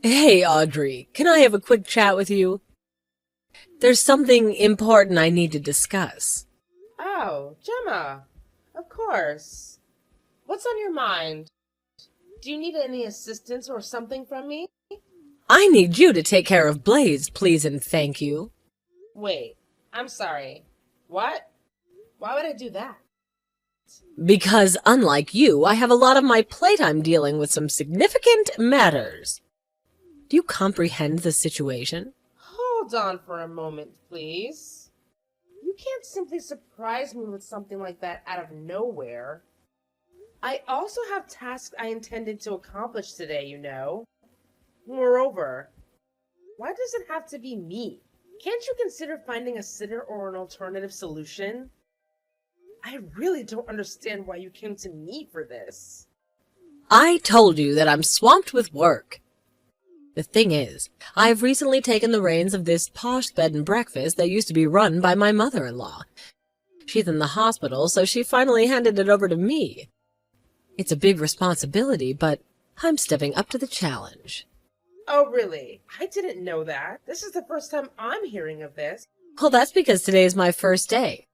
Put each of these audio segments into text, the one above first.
Hey, Audrey, can I have a quick chat with you? There's something important I need to discuss. Oh, Gemma. Of course. What's on your mind? Do you need any assistance or something from me? I need you to take care of Blaze, please and thank you. Wait, I'm sorry. What? Why would I do that? Because, unlike you, I have a lot of my plate I'm dealing with some significant matters. Do you comprehend the situation? Hold on for a moment, please. You can't simply surprise me with something like that out of nowhere. I also have tasks I intended to accomplish today, you know. Moreover, why does it have to be me? Can't you consider finding a sitter or an alternative solution? I really don't understand why you came to me for this. I told you that I'm swamped with work. The thing is, I've recently taken the reins of this posh bed and breakfast that used to be run by my mother-in-law. She's in the hospital, so she finally handed it over to me. It's a big responsibility, but I'm stepping up to the challenge. Oh, really? I didn't know that. This is the first time I'm hearing of this. Well, that's because today is my first day.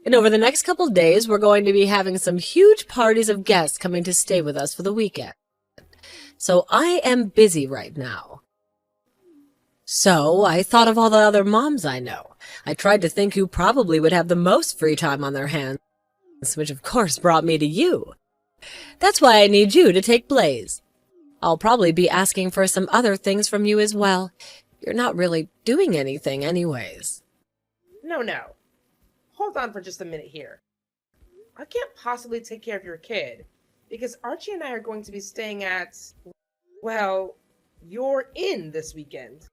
And over the next couple days, we're going to be having some huge parties of guests coming to stay with us for the weekend. So I am busy right now. So I thought of all the other moms I know. I tried to think who probably would have the most free time on their hands, which of course brought me to you. That's why I need you to take Blaze. I'll probably be asking for some other things from you as well. You're not really doing anything anyways. No. Hold on for just a minute here. I can't possibly take care of your kid, because Archie and I are going to be staying at, well, your inn this weekend.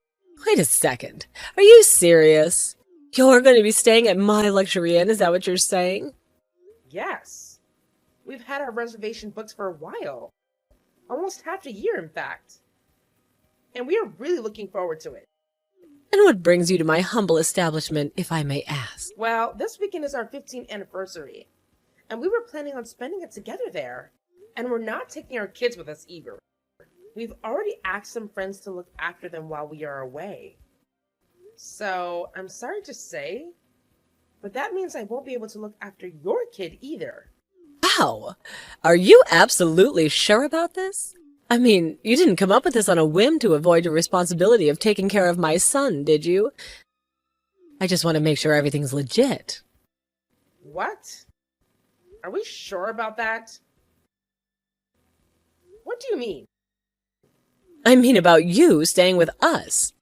Wait a second. Are you serious? You're going to be staying at my luxury inn, is that what you're saying? Yes. We've had our reservation booked for a while. Almost half a year, in fact. And we are really looking forward to it. And what brings you to my humble establishment, if I may ask? Well, this weekend is our 15th anniversary, and we were planning on spending it together there. And we're not taking our kids with us either. We've already asked some friends to look after them while we are away. So, I'm sorry to say, but that means I won't be able to look after your kid either. Wow! Are you absolutely sure about this? I mean, you didn't come up with this on a whim to avoid your responsibility of taking care of my son, did you? I just want to make sure everything's legit. What? Are we sure about that? What do you mean? I mean about you staying with us.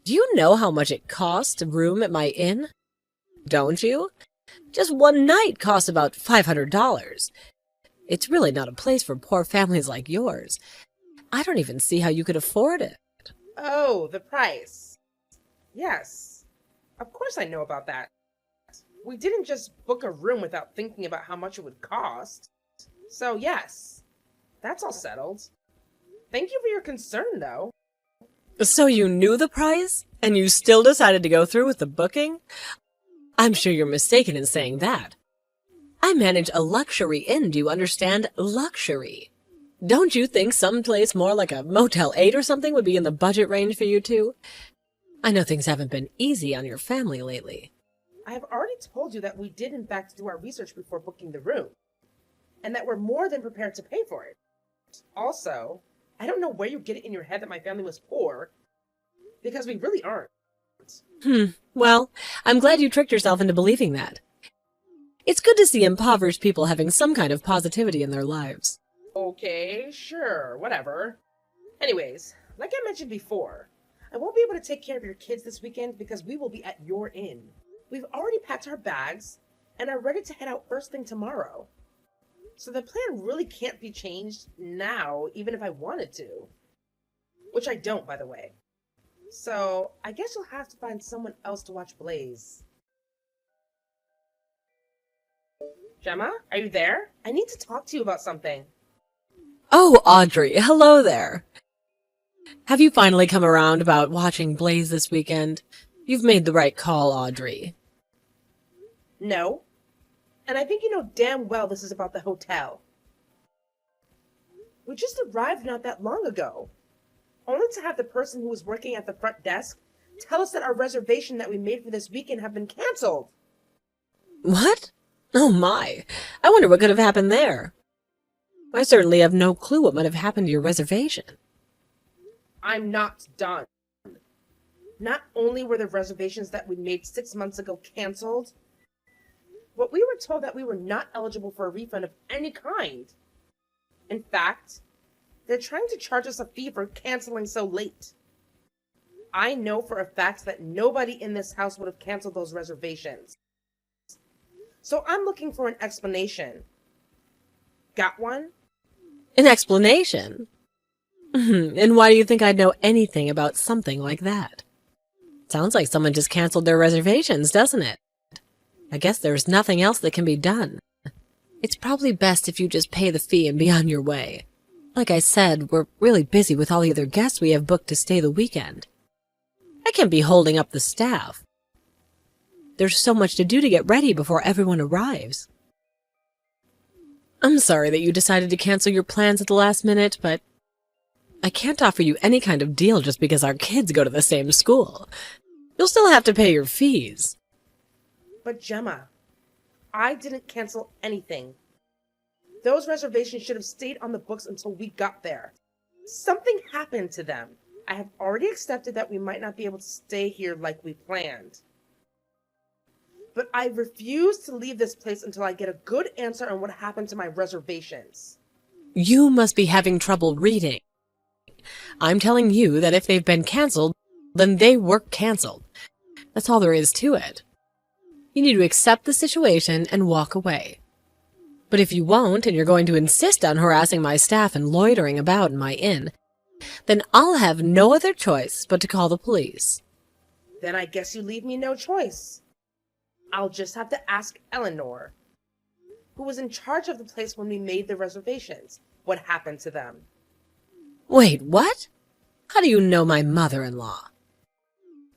Do you know how much it costs to room at my inn? Don't you? Just one night costs about $500. It's really not a place for poor families like yours. I don't even see how you could afford it. Oh, the price. Yes. Of course I know about that. We didn't just book a room without thinking about how much it would cost. So, yes, that's all settled. Thank you for your concern, though. So you knew the price, and you still decided to go through with the booking? I'm sure you're mistaken in saying that. I manage a luxury inn, do you understand? Luxury. Don't you think some place more like a Motel 8 or something would be in the budget range for you two? I know things haven't been easy on your family lately. I have already told you that we did in fact do our research before booking the room, and that we're more than prepared to pay for it. Also, I don't know where you get it in your head that my family was poor, because we really aren't. Well, I'm glad you tricked yourself into believing that. It's good to see impoverished people having some kind of positivity in their lives. Okay, sure, whatever. Anyways, like I mentioned before, I won't be able to take care of your kids this weekend because we will be at your inn. We've already packed our bags and are ready to head out first thing tomorrow. So the plan really can't be changed now, even if I wanted to. Which I don't, by the way. So I guess you'll have to find someone else to watch Blaze. Gemma, are you there? I need to talk to you about something. Oh, Audrey, hello there. Have you finally come around about watching Blaze this weekend? You've made the right call, Audrey. No. And I think you know damn well this is about the hotel. We just arrived not that long ago. only to have the person who was working at the front desk tell us that our reservation that we made for this weekend have been canceled. What? Oh my. I wonder what could have happened there. I certainly have no clue what might have happened to your reservation. I'm not done. Not only were the reservations that we made 6 months ago canceled, but we were told that we were not eligible for a refund of any kind. In fact, they're trying to charge us a fee for canceling so late. I know for a fact that nobody in this house would have canceled those reservations. So I'm looking for an explanation. Got one? An explanation? And why do you think I'd know anything about something like that? Sounds like someone just canceled their reservations, doesn't it? I guess there's nothing else that can be done. It's probably best if you just pay the fee and be on your way. Like I said, we're really busy with all the other guests we have booked to stay the weekend. I can't be holding up the staff. There's so much to do to get ready before everyone arrives. I'm sorry that you decided to cancel your plans at the last minute, but I can't offer you any kind of deal just because our kids go to the same school. You'll still have to pay your fees. But Gemma, I didn't cancel anything. Those reservations should have stayed on the books until we got there. Something happened to them. I have already accepted that we might not be able to stay here like we planned. But I refuse to leave this place until I get a good answer on what happened to my reservations. You must be having trouble reading. I'm telling you that if they've been canceled, then they were canceled. That's all there is to it. You need to accept the situation and walk away. But if you won't, and you're going to insist on harassing my staff and loitering about in my inn, then I'll have no other choice but to call the police. Then I guess you leave me no choice. I'll just have to ask Eleanor, who was in charge of the place when we made the reservations, what happened to them. Wait, what? How do you know my mother-in-law?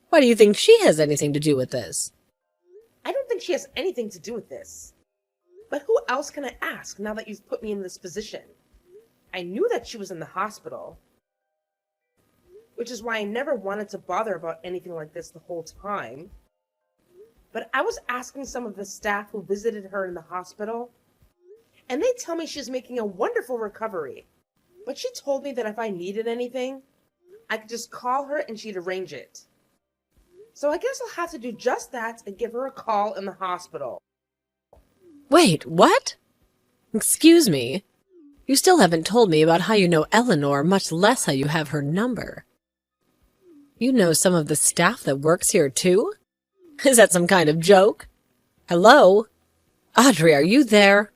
Why do you think she has anything to do with this? I don't think she has anything to do with this. But who else can I ask now that you've put me in this position? I knew that she was in the hospital, which is why I never wanted to bother about anything like this the whole time. But I was asking some of the staff who visited her in the hospital, and they tell me she's making a wonderful recovery. But she told me that if I needed anything, I could just call her and she'd arrange it. So I guess I'll have to do just that and give her a call in the hospital. Wait, what? Excuse me. You still haven't told me about how you know Eleanor, much less how you have her number. You know some of the staff that works here, too? Is that some kind of joke? Hello? Audrey, are you there?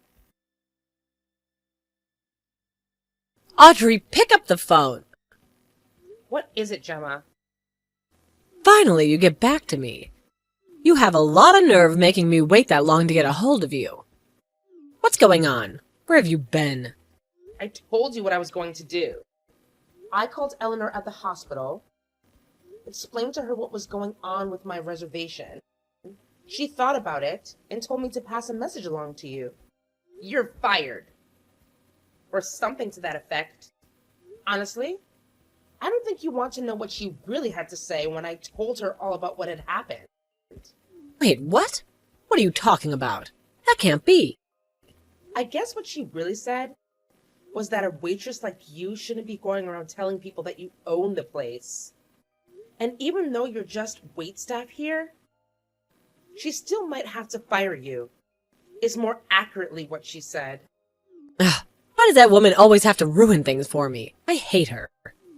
Audrey, pick up the phone. What is it, Gemma? Finally, you get back to me. You have a lot of nerve making me wait that long to get a hold of you. What's going on? Where have you been? I told you what I was going to do. I called Eleanor at the hospital, explained to her what was going on with my reservation. She thought about it and told me to pass a message along to you. You're fired. Or something to that effect. Honestly, I don't think you want to know what she really had to say when I told her all about what had happened. Wait, what? What are you talking about? That can't be. I guess what she really said was that a waitress like you shouldn't be going around telling people that you own the place. And even though you're just waitstaff here, she still might have to fire you, is more accurately what she said. Ugh, why does that woman always have to ruin things for me? I hate her.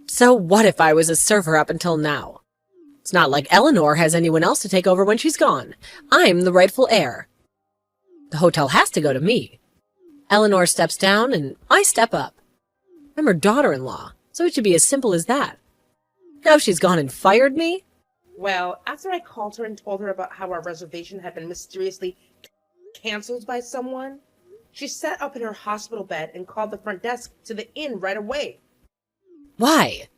So what if I was a server up until now? It's not like Eleanor has anyone else to take over when she's gone. I'm the rightful heir. The hotel has to go to me. Eleanor steps down and I step up. I'm her daughter-in-law, so it should be as simple as that. Now she's gone and fired me? Well, after I called her and told her about how our reservation had been mysteriously canceled by someone, she sat up in her hospital bed and called the front desk to the inn right away. Why?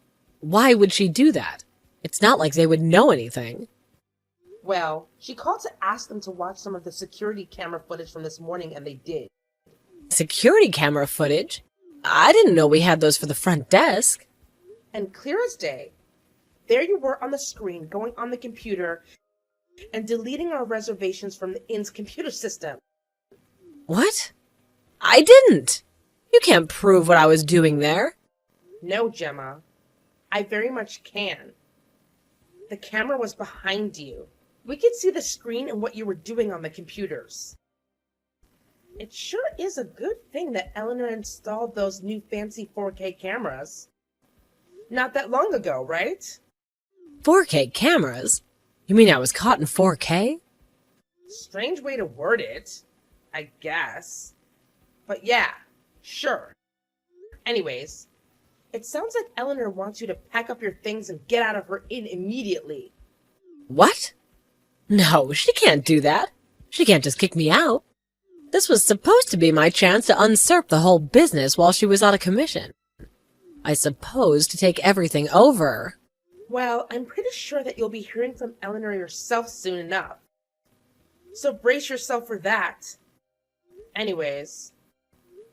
Why would she do that? It's not like they would know anything. Well, she called to ask them to watch some of the security camera footage from this morning, and they did. Security camera footage? I didn't know we had those for the front desk. And clear as day, there you were on the screen, going on the computer and deleting our reservations from the inn's computer system. What? I didn't! You can't prove what I was doing there. No, Gemma. I very much can. The camera was behind you. We could see the screen and what you were doing on the computers. It sure is a good thing that Eleanor installed those new fancy 4K cameras. Not that long ago, right? 4K cameras? You mean I was caught in 4K? Strange way to word it, I guess. But yeah, sure. Anyways, it sounds like Eleanor wants you to pack up your things and get out of her inn immediately. What? No, she can't do that. She can't just kick me out. This was supposed to be my chance to usurp the whole business while she was out of commission. I suppose to take everything over. Well, I'm pretty sure that you'll be hearing from Eleanor yourself soon enough. So brace yourself for that. Anyways,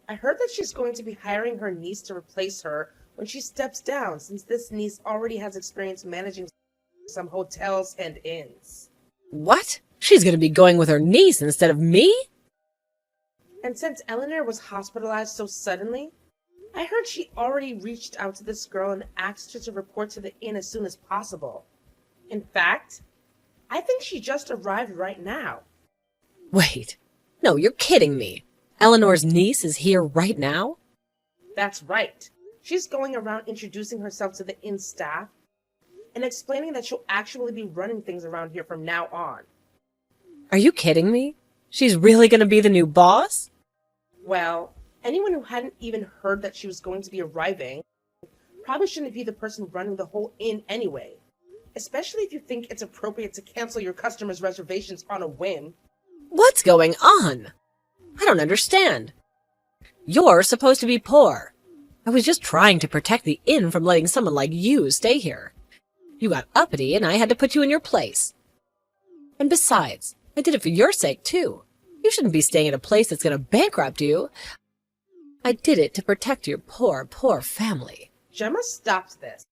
I heard that she's going to be hiring her niece to replace her when she steps down, since this niece already has experience managing some hotels and inns. What? She's going to be going with her niece instead of me? And since Eleanor was hospitalized so suddenly, I heard she already reached out to this girl and asked her to report to the inn as soon as possible. In fact, I think she just arrived right now. Wait. No, you're kidding me. Eleanor's niece is here right now? That's right. She's going around introducing herself to the inn staff and explaining that she'll actually be running things around here from now on. Are you kidding me? She's really going to be the new boss? Well, anyone who hadn't even heard that she was going to be arriving probably shouldn't be the person running the whole inn anyway. Especially if you think it's appropriate to cancel your customers' reservations on a whim. What's going on? I don't understand. You're supposed to be poor. I was just trying to protect the inn from letting someone like you stay here. You got uppity and I had to put you in your place. And besides, I did it for your sake too. You shouldn't be staying at a place that's going to bankrupt you. I did it to protect your poor, poor family. Gemma, stop this.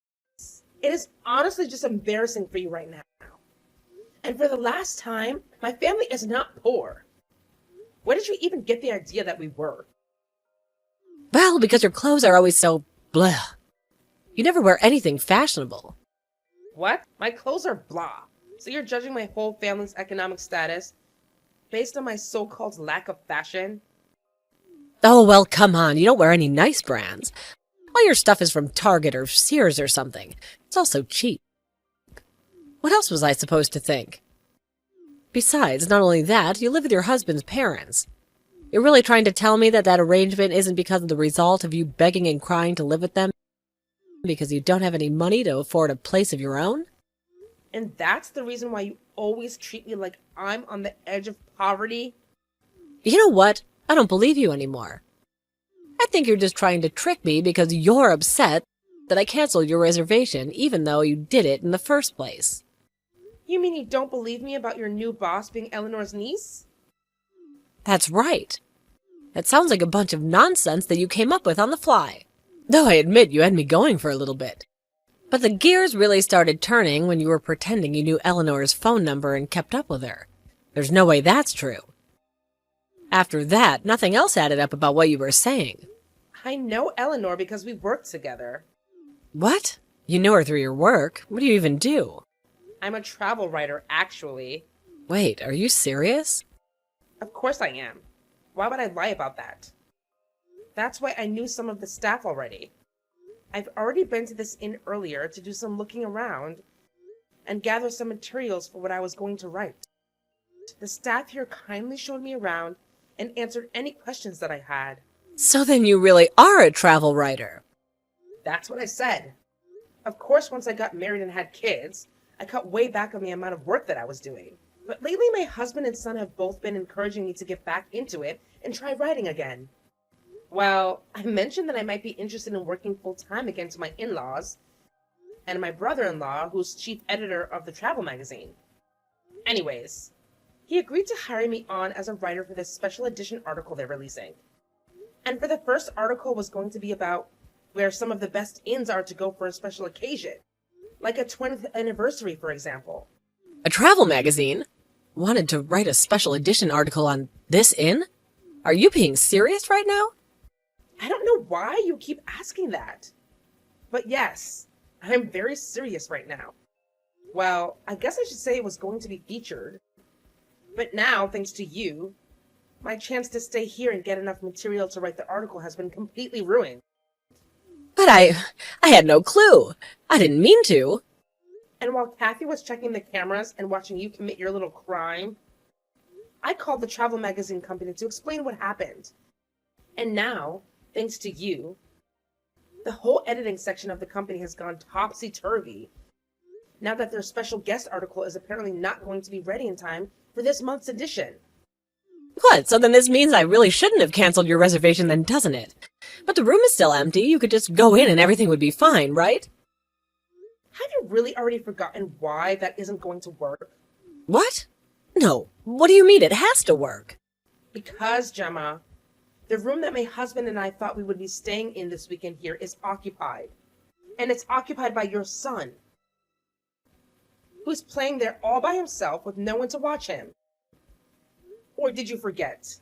It is honestly just embarrassing for you right now. And for the last time, my family is not poor. Where did you even get the idea that we were? Well, because your clothes are always so blah. You never wear anything fashionable. What? My clothes are blah. So you're judging my whole family's economic status based on my so-called lack of fashion? Oh, well, come on. You don't wear any nice brands. All your stuff is from Target or Sears or something. It's all so cheap. What else was I supposed to think? Besides, not only that, you live with your husband's parents. You're really trying to tell me that that arrangement isn't because of the result of you begging and crying to live with them because you don't have any money to afford a place of your own? And that's the reason why you always treat me like I'm on the edge of poverty? You know what? I don't believe you anymore. I think you're just trying to trick me because you're upset that I canceled your reservation even though you did it in the first place. You mean you don't believe me about your new boss being Eleanor's niece? That's right. That sounds like a bunch of nonsense that you came up with on the fly. Though I admit you had me going for a little bit. But the gears really started turning when you were pretending you knew Eleanor's phone number and kept up with her. There's no way that's true. After that, nothing else added up about what you were saying. I know Eleanor because we work together. What? You know her through your work? What do you even do? I'm a travel writer, actually. Wait, are you serious? Of course I am. Why would I lie about that? That's why I knew some of the staff already. I've already been to this inn earlier to do some looking around and gather some materials for what I was going to write. The staff here kindly showed me around and answered any questions that I had. So then you really are a travel writer. That's what I said. Of course, once I got married and had kids, I cut way back on the amount of work that I was doing. But lately, my husband and son have both been encouraging me to get back into it and try writing again. Well, I mentioned that I might be interested in working full-time against my in-laws and my brother-in-law, who's chief editor of the travel magazine. Anyways, he agreed to hire me on as a writer for this special edition article they're releasing. And for the first article was going to be about where some of the best inns are to go for a special occasion, like a 20th anniversary, for example. A travel magazine? Wanted to write a special edition article on this inn? Are you being serious right now? I don't know why you keep asking that. But yes, I'm very serious right now. Well, I guess I should say it was going to be featured. But now, thanks to you, my chance to stay here and get enough material to write the article has been completely ruined. But I had no clue. I didn't mean to. And while Kathy was checking the cameras and watching you commit your little crime, I called the travel magazine company to explain what happened. And now, thanks to you, the whole editing section of the company has gone topsy-turvy now that their special guest article is apparently not going to be ready in time for this month's edition. What? So then this means I really shouldn't have canceled your reservation then, doesn't it? But the room is still empty. You could just go in and everything would be fine, right? Have you really already forgotten why that isn't going to work? What? No. What do you mean? It has to work. Because, Gemma, the room that my husband and I thought we would be staying in this weekend here is occupied. And it's occupied by your son, who's playing there all by himself with no one to watch him. Or did you forget?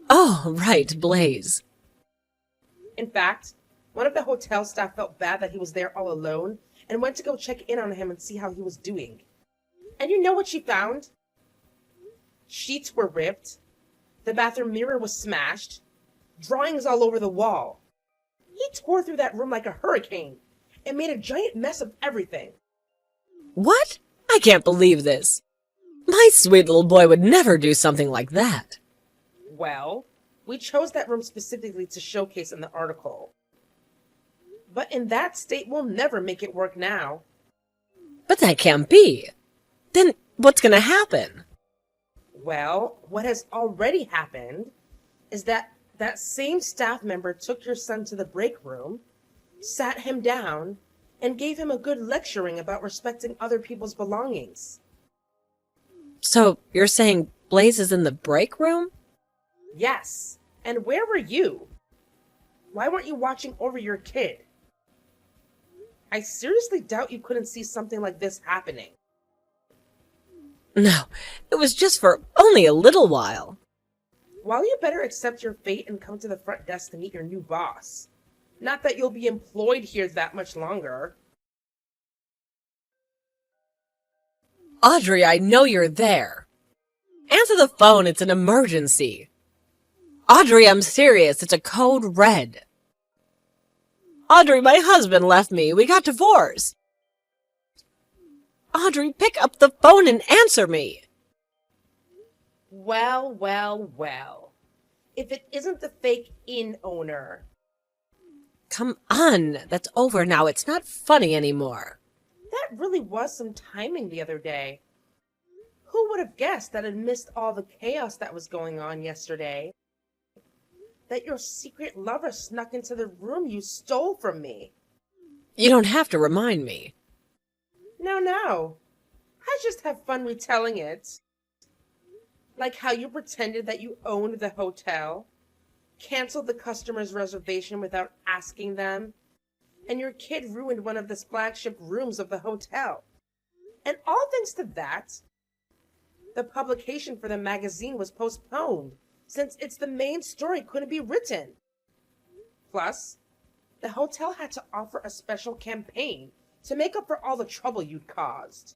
Oh, right, Blaze. In fact, one of the hotel staff felt bad that he was there all alone and went to go check in on him and see how he was doing. And you know what she found? Sheets were ripped, the bathroom mirror was smashed, drawings all over the wall. He tore through that room like a hurricane and made a giant mess of everything. What? I can't believe this. My sweet little boy would never do something like that. Well, we chose that room specifically to showcase in the article. But in that state, we'll never make it work now. But that can't be. Then what's going to happen? Well, what has already happened is that same staff member took your son to the break room, sat him down, and gave him a good lecturing about respecting other people's belongings. So you're saying Blaze is in the break room? Yes. And where were you? Why weren't you watching over your kid? I seriously doubt you couldn't see something like this happening. No, it was just for only a little while. Well, you better accept your fate and come to the front desk to meet your new boss. Not that you'll be employed here that much longer. Audrey, I know you're there. Answer the phone, it's an emergency. Audrey, I'm serious, it's a code red. Audrey, my husband left me. We got divorced. Audrey, pick up the phone and answer me. Well, well, well. If it isn't the fake inn owner. Come on, that's over now. It's not funny anymore. That really was some timing the other day. Who would have guessed that amidst all the chaos that was going on yesterday, that your secret lover snuck into the room you stole from me? You don't have to remind me. No. I just have fun retelling it. Like how you pretended that you owned the hotel, canceled the customer's reservation without asking them, and your kid ruined one of the flagship rooms of the hotel. And all thanks to that, the publication for the magazine was postponed, since the main story couldn't be written. Plus, the hotel had to offer a special campaign to make up for all the trouble you'd caused.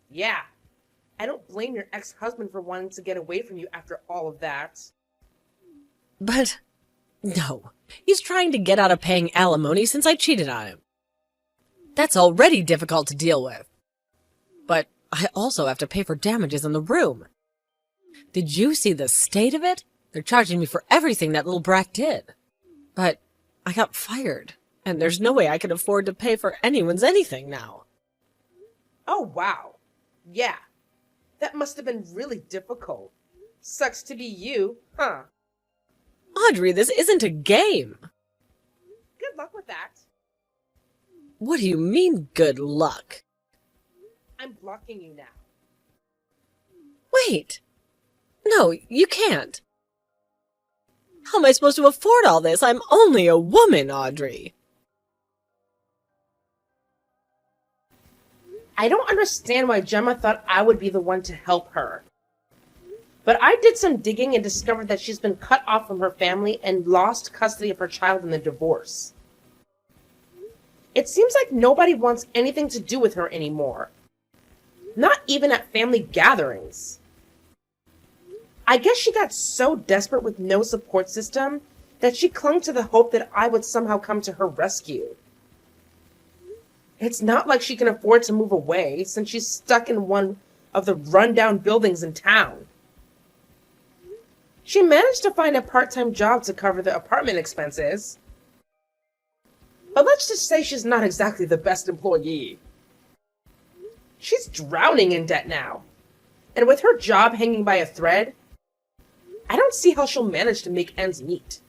Yeah, I don't blame your ex-husband for wanting to get away from you after all of that. But, no, he's trying to get out of paying alimony since I cheated on him. That's already difficult to deal with. But I also have to pay for damages on the room. Did you see the state of it? They're charging me for everything that little brat did. But I got fired, and there's no way I can afford to pay for anyone's anything now. Oh, wow. Yeah, that must have been really difficult. Sucks to be you, huh? Audrey, this isn't a game. Good luck with that. What do you mean, good luck? I'm blocking you now. Wait. No, you can't. How am I supposed to afford all this? I'm only a woman, Audrey. I don't understand why Gemma thought I would be the one to help her. But I did some digging and discovered that she's been cut off from her family and lost custody of her child in the divorce. It seems like nobody wants anything to do with her anymore. Not even at family gatherings. I guess she got so desperate with no support system that she clung to the hope that I would somehow come to her rescue. It's not like she can afford to move away since she's stuck in one of the rundown buildings in town. She managed to find a part-time job to cover the apartment expenses. But let's just say she's not exactly the best employee. She's drowning in debt now. And with her job hanging by a thread, I don't see how she'll manage to make ends meet.